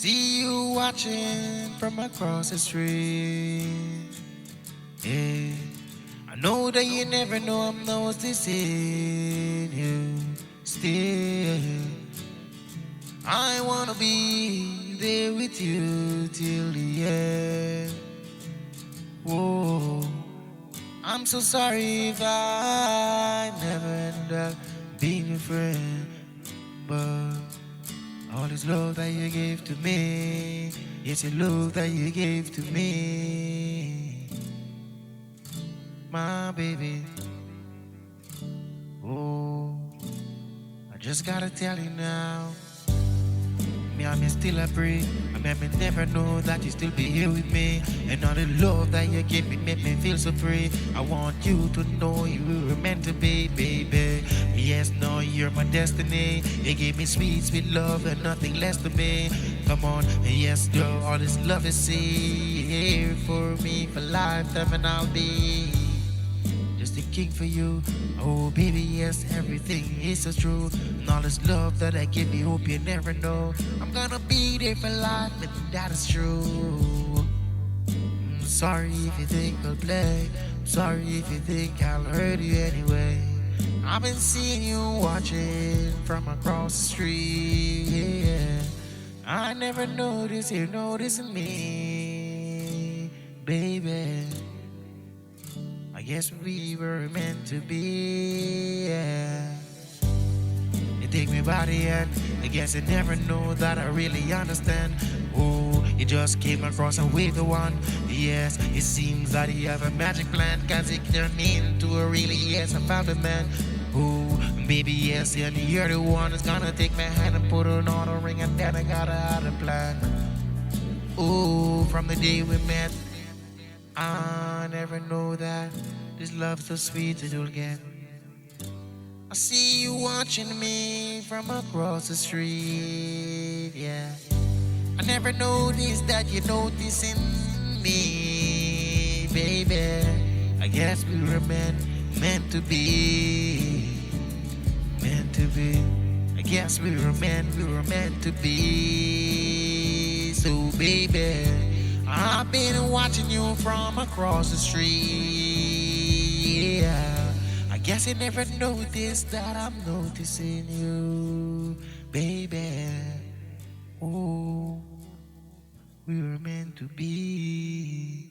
See you watching from across the street. Yeah. I know that you never know I'm noticing you still. I wanna be there with you till the end. Whoa. I'm so sorry if I never end up being your friend, but all this love that you gave to me, yes, the love that you gave to me, my baby. Oh, I just gotta tell you now. I may still a pray. I may never know that you still be here with me. And all the love that you give me make me feel so free. I want you to know you were meant to be, baby. Yes, no, you're my destiny. You gave me sweet, sweet love and nothing less to me. Come on, yes, girl, all this love is here for me for lifetime, and I'll be just a king for you. Oh baby, yes, everything is so true. And all this love that I give you, hope you never know. I'm gonna be there for life, and that is true. Sorry if you think I'll play. Sorry if you think I'll hurt you anyway. I've been seeing you watching from across the street. Yeah. I never noticed you noticing me, baby. I guess we were meant to be, yeah. You take me by the hand, I guess you never know that I really understand. Oh, you just came across and with the one. Yes, it seems that you have a magic plan, cause it turned me into a really, yes, I found a man. Oh, baby, yes, and you're the one who's gonna take my hand and put on a ring, and then I gotta have a plan. Oh, from the day we met, I never know that this love's so sweet it will get. I see you watching me from across the street, yeah. I never noticed that you're noticing me, baby. I guess we were meant to be, meant to be. I guess we were meant to be. So, baby, I've been watching you from across the street, yeah. I guess you never noticed that I'm noticing you, baby. Oh, we were meant to be.